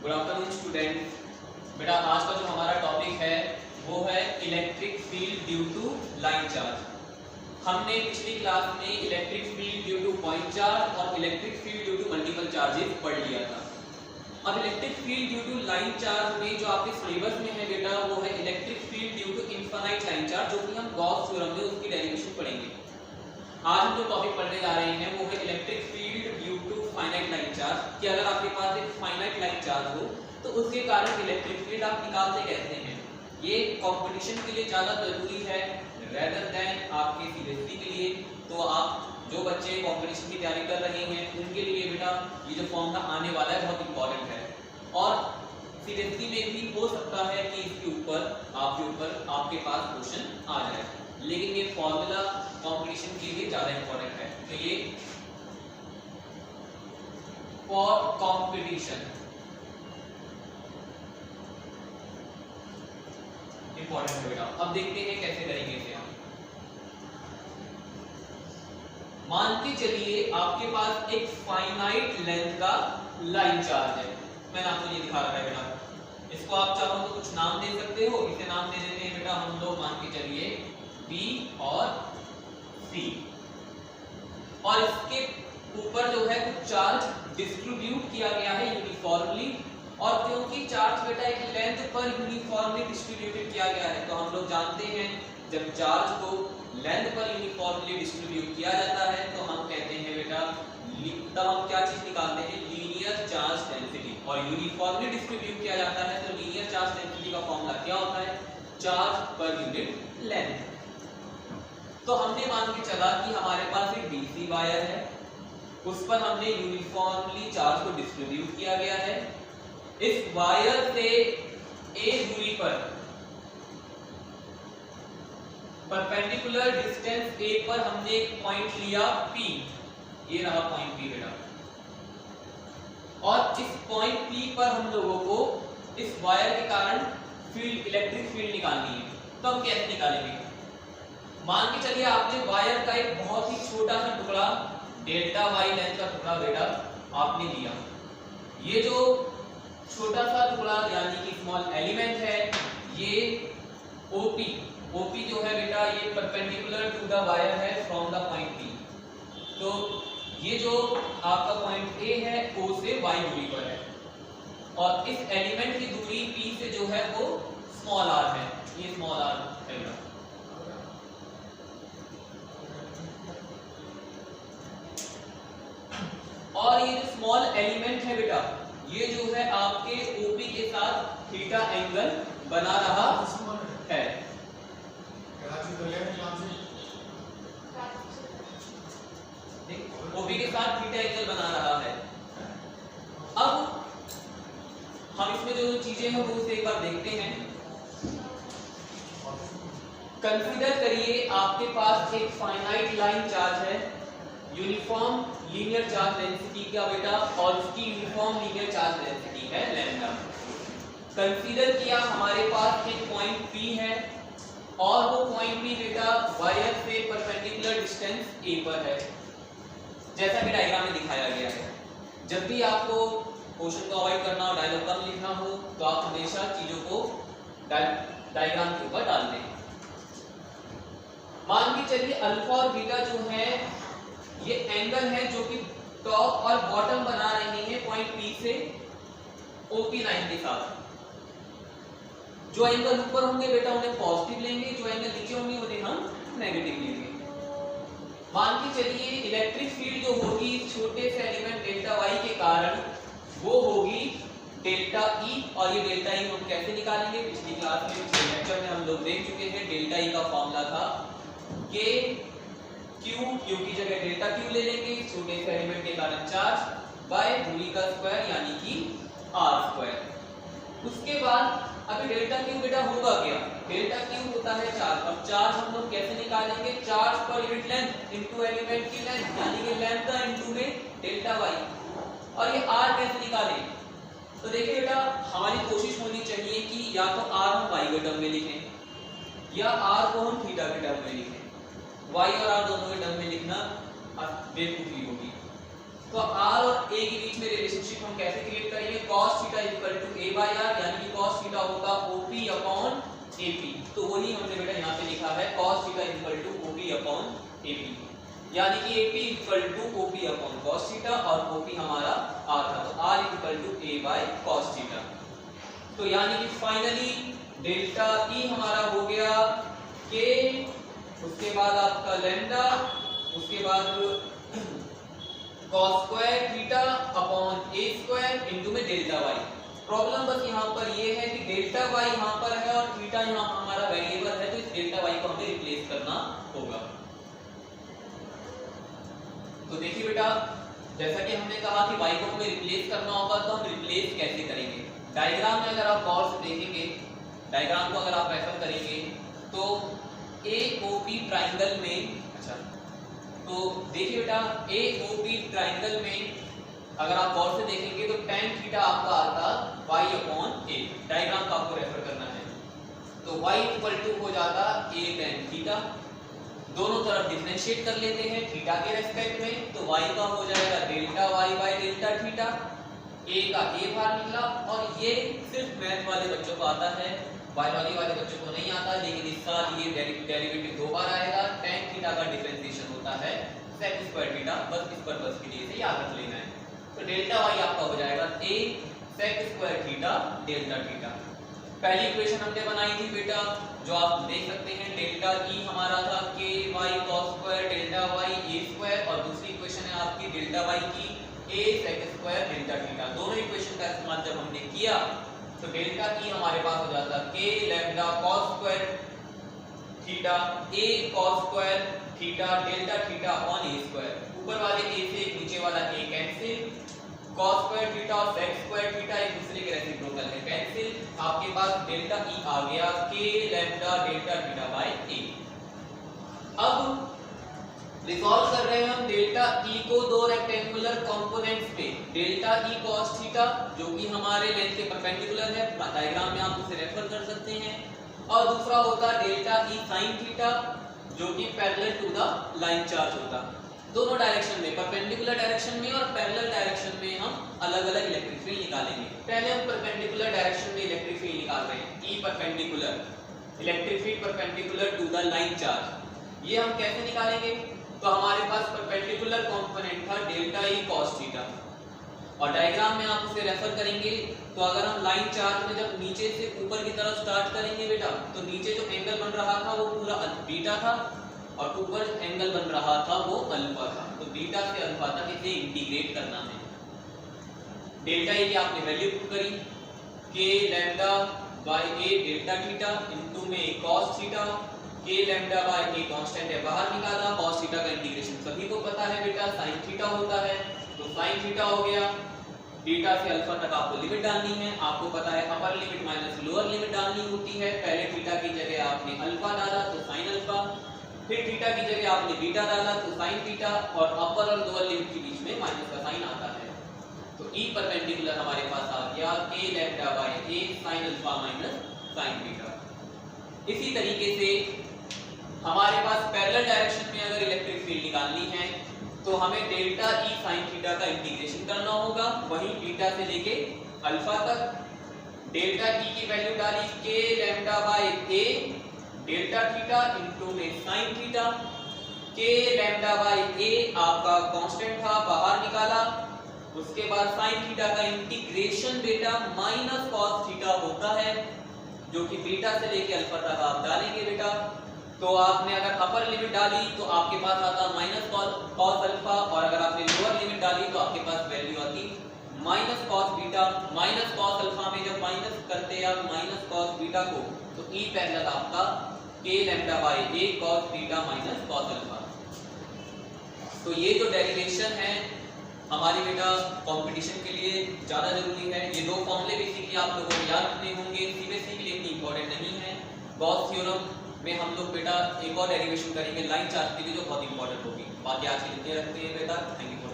Good afternoon student. बेटा आज का जो हमारा टॉपिक है वो है electric field due to line charge. हमने पिछली क्लास में electric field due to point charge और electric field due to multiple charges पढ़ लिया था। अब electric field due to line charge में जो आपके सिलेबस में है बेटा वो है electric field due to infinite line charge, जो कि हम गॉस थ्योरम में उसकी डेरिवेशन पढ़ेंगे। आज हम जो टॉपिक पढ़ने जा रहे हैं वो है electric field due to finite line charge कि अगर आपके पास एक फाइनाइट लाइन चार्ज हो तो उसके कारण इलेक्ट्रिक फील्ड आप निकालते कैसे हैं। ये कंपटीशन के लिए ज़्यादा जरूरी है रेदर देन आपके सीबीएसई के लिए। तो आप जो बच्चे कंपटीशन की तैयारी कर रहे हैं उनके लिए बेटा ये जो फॉर्मूला आने वाला है बहुत इंपॉर्टेंट है, और सीबीएसई में भी हो सकता है कि इसके ऊपर आपके पास क्वेश्चन आ जाए, लेकिन ये फॉर्मूला कंपटीशन के लिए ज्यादा इंपॉर्टेंट है। तो ये फॉर कंपटीशन इंपॉर्टेंट है बेटा। अब देखते हैं कैसे करेंगे इसे हम। मान के चलिए आपके पास एक फाइनाइट लेंथ का लाइन चार्ज है। मैंने आपको ये दिखा रखा है बेटा, इसको आप चाहो तो कुछ नाम दे सकते हो। इसे नाम दे देते हैं बेटा हम लोग, मान के चलिए B और C, और इसके ऊपर जो है कुछ चार्ज डिस्ट्रीब्यूट किया गया है यूनिफॉर्मली, और क्योंकि चार्ज बेटा एक लेंथ पर यूनिफॉर्मली डिस्ट्रीब्यूटेड किया गया है तो हम लोग जानते हैं जब चार्ज को लेंथ पर यूनिफॉर्मली डिस्ट्रीब्यूट किया जाता है तो हम कहते हैं बेटा, तब हम क्या चीज निकालते हैं, लीनियर चार्ज डेंसिटी। और यूनिफॉर्मली डिस्ट्रीब्यूट किया जाता है तो लीनियर चार्ज डेंसिटी का फॉर्मूला क्या होता है, चार्ज पर यूनिट लेंथ। तो हमने मान के चला कि हमारे पास एक डीसी वायर है, उस पर हमने यूनिफॉर्मली चार्ज को डिस्ट्रीब्यूट किया गया है। इस वायर से a दूरी पर परपेंडिकुलर डिस्टेंस a पर हमने एक पॉइंट लिया P, ये रहा पॉइंट P बेटा, और इस पॉइंट P पर हम लोगों को इस वायर के कारण फील्ड, इलेक्ट्रिक फील्ड निकालनी है। तो हम कैसे निकालेंगे, मान के चलिए आपने वायर का एक बहुत ही छोटा सा टुकड़ा डेल्टा वाई लेंथ का टुकड़ा बेटा आपने लिया। ये जो छोटा सा टुकड़ा यानी कि स्मॉल एलिमेंट है ये OP जो है बेटा ये परपेंडिकुलर टू द वायर है फ्रॉम द पॉइंट P। तो ये जो आपका पॉइंट A है O से y दूरी पर है, और इस एलिमेंट की दूरी P से जो है वो स्मॉल r है, ये स्मॉल r है बेटा। और ये जो स्मॉल एलिमेंट है बेटा ये जो है आपके OP के साथ थीटा एंगल बना रहा है। OP के साथ थीटा एंगल बना रहा है। अब हम इसमें जो चीजें हैं वो उसे एक बार देखते हैं। कंसीडर करिए आपके पास एक फाइनाइट लाइन चार्ज है, यूनिफॉर्म लीनियर चार्ज डेंसिटी का बेटा, और उसकी यूनिफॉर्म लीनियर चार्ज डेंसिटी है लैम्डा। कंसीडर किया हमारे पास एक पॉइंट P है, और वो पॉइंट P बेटा वायर से परपेंडिकुलर डिस्टेंस A पर है, जैसा कि डायग्राम में दिखाया गया है। जब भी आपको क्वेश्चन को अवॉइड करना हो, डायलॉग कम लिखना हो, तो आप हमेशा चीजों को डायग्राम के ऊपर डालते हैं। मान के चलिए अल्फा और बीटा जो है ये एंगल है जो कि टॉप और बॉटम बना रहे हैं पॉइंट P से OP लाइन के साथ। जो एंगल ऊपर होंगे बेटा उन्हें पॉजिटिव लेंगे, जो एंगल नीचे होंगे उन्हें हम नेगेटिव लेंगे। मान के चलिए इलेक्ट्रिक फील्ड जो होगी इस छोटे से एलिमेंट डेल्टा वाई के कारण वो होगी डेल्टा ई, और ये डेल्टा ई हम कैसे निकालेंगे, पिछली क्लास में पिछले लेक्चर में हम लोग देख चुके हैं। डेल्टा ई का फॉर्मूला था के क्यू की जगह डेल्टा क्यू ले लेंगे, छोटे से एलिमेंट के कारण चार्ज बाय दूरी का स्क्वायर यानी कि आर स्क्वायर। उसके बाद अभी डेल्टा क्यू बेटा होगा क्या, डेल्टा क्यू होता है चार्ज। अब चार्ज हम लोग कैसे निकालेंगे, charge per unit length into element की लेंथ यानी कि लेंथ का इनटू में डेल्टा वाई। और ये आर कैसे निकालें, तो देखिए बेटा हमारी कोशिश होनी चाहिए कि या तो आर हम वाई के टर्म में लिखें या आर को हम थीटा के टर्म में लिखें। y और r दोनों के टर्म में लिखना बेवकूफी होगी। तो r और a के बीच में रिलेशनशिप हम कैसे क्रिएट करेंगे, cos theta equal to by R, यानी कि cos थीटा होगा OP अपॉन AP। तो वही हमने बेटा यहाँ पे लिखा है cos theta equal to OP upon AP, यानी कि AP equal to OP upon cos theta और OP हमारा R था, तो R equal to A by cos theta. तो यानी कि फाइनली डेल्टा E हमारा हो गया K, उसके बाद आपका लैम्डा, उसके बाद cos square theta upon A square into में डेल्टा Y। प्रॉब्लम बस यहाँ पर ये है कि डेल्टा Y यहाँ पर है और थीटा यहाँ हमारा वेरिएबल है, तो इस डेल्टा Y को हमें रिप्लेस करना होगा। तो देखिए बेटा, जैसा कि हमने कहा कि y को हमें रिप्लेस करना होगा, तो हम रिप्लेस कैसे करेंगे। डायग्राम में अगर आप गौर से देखेंगे, डायग्राम को अगर आप रेफर करेंगे तो AOP ट्राइंगल में, अच्छा तो देखिए बेटा AOP ट्राइंगल में अगर आप गौर से देखेंगे तो tan थीटा आपका आता y अपॉन a। डायग्राम का आपको रेफर करना है, तो y इक्वल टू हो जाता a tan थीटा। दोनों तरफ डिफरेंशिएट कर लेते हैं थीटा के रेस्पेक्ट में, तो y का हो जाएगा delta y by delta theta, a का a बाहर निकला। और ये सिर्फ मैथ वाले बच्चों को आता है, बायोलॉजी वाले बच्चों को नहीं आता, लेकिन इस साल ये डेरिवेटिव दो बार आएगा। tan थीटा का डिफरेंशिएशन होता है sec स्क्वायर थीटा, बस इस पर्पस के लिए इसे याद रख लेना है। तो डेल्टा y आपका हो जाएगा a sec square theta delta theta. पहली इक्वेशन हमने बनाई थी बेटा, जो आप देख सकते हैं, डेल्टा E हमारा था k y cos square delta y a square, और दूसरी इक्वेशन है आपकी डेल्टा y की a sec square delta theta. दोनों इक्वेशन का इस्तेमाल जब हमने किया तो डेल्टा E हमारे पास हो जाता k lambda cos square theta a cos square theta delta theta upon a square. ऊपर वाले a से नीचे वाला a cancel, cos square theta और sec स्क्वायर थीटा एक दूसरे के रेसिप्रोकल है, कैंसिल। आपके पास डेल्टा E आ गया k lambda delta theta by a। अब रिजॉल्व कर रहे हैं हम डेल्टा E को दो रेक्टेंगुलर कंपोनेंट्स पे, डेल्टा E cos थीटा जो कि हमारे लेंथ के परपेंडिकुलर है, डायग्राम में आप उसे रेफर कर सकते हैं, और दूसरा होता डेल्टा E sin थीटा जो कि parallel to the line charge होता। दोनों डायरेक्शन में, परपेंडिकुलर डायरेक्शन में और पैरेलल डायरेक्शन में हम अलग-अलग इलेक्ट्रिक फील्ड निकालेंगे। पहले हम परपेंडिकुलर डायरेक्शन में इलेक्ट्रिक फील्ड निकाल रहे हैं, E perpendicular, electric field perpendicular to the line charge. ये हम कैसे निकालेंगे, तो हमारे पास परपेंडिकुलर कंपोनेंट था डेल्टा E cos थीटा, और डायग्राम में आप उसे रेफर करेंगे तो अगर हम लाइन चार्ज में जब नीचे से ऊपर की तरफ स्टार्ट करेंगे बेटा, तो नीचे जो एंगल बन रहा था वो पूरा बीटा था, और ऊपर एंगल बन रहा था वो अल्फा था। तो बीटा से अल्फा तक इसे इंटीग्रेट करना है। डेल्टा E की आपने वैल्यू पुट करी k lambda by a delta theta into में cos theta, k lambda by a constant है बाहर निकाला, cos थीटा का इंटीग्रेशन सभी को पता है बेटा sin थीटा होता है, तो sin थीटा हो गया। बीटा से अल्फा तक आपको लिमिट डालनी है, आपको पता है upper limit minus lower limit डालनी होती है। पहले थीटा की जगह आपने अल्फा डाला तो sin अल्फा, फिर थीटा की जगह आपने बीटा डाला तो sin थीटा, और अपर और लोअर लिमिट के बीच में माइनस का साइन आता है। तो E परपेंडिकुलर हमारे पास आ गया k lambda by a sin alpha minus sin theta. इसी तरीके से हमारे पास पैरेलल डायरेक्शन में अगर इलेक्ट्रिक फील्ड निकालनी है तो हमें डेल्टा E sin थीटा का इंटीग्रेशन करना होगा, वहीं बीटा से लेके अल्फा तक। डेल्टा E की वैल्यू डाली k lambda by a delta theta into में sin theta, k lambda by a आपका कांस्टेंट था बाहर निकाला, उसके बाद sin थीटा का इंटीग्रेशन बेटा माइनस cos थीटा होता है, जो कि बीटा से लेके अल्फा तक आप डालेंगे बेटा। तो आपने अगर अपर लिमिट डाली तो आपके पास आता माइनस cos अल्फा, और अगर आपने लोअर लिमिट डाली तो आपके पास वैल्यू आती minus cos beta. Minus cos alpha में जब माइनस करते आप माइनस cos बीटा को, तो E पैरेलल आपका k lambda by a cos theta minus cos alpha. तो ये जो डेरिवेशन है हमारी बेटा कंपटीशन के लिए ज़्यादा जरूरी है। ये दो फॉर्मूले बेसिकली आप लोगों को याद रखने होंगे, सीबीएसई के लिए इतनी इंपॉर्टेंट नहीं है। गॉस थ्योरम में हम लोग बेटा एक और डेरिवेशन करेंगे लाइन चार्ज के लिए, जो बहुत इंपॉर्टेंट होगी। बाकी आज के लिए रखते हैं बेटा, थैंक यू।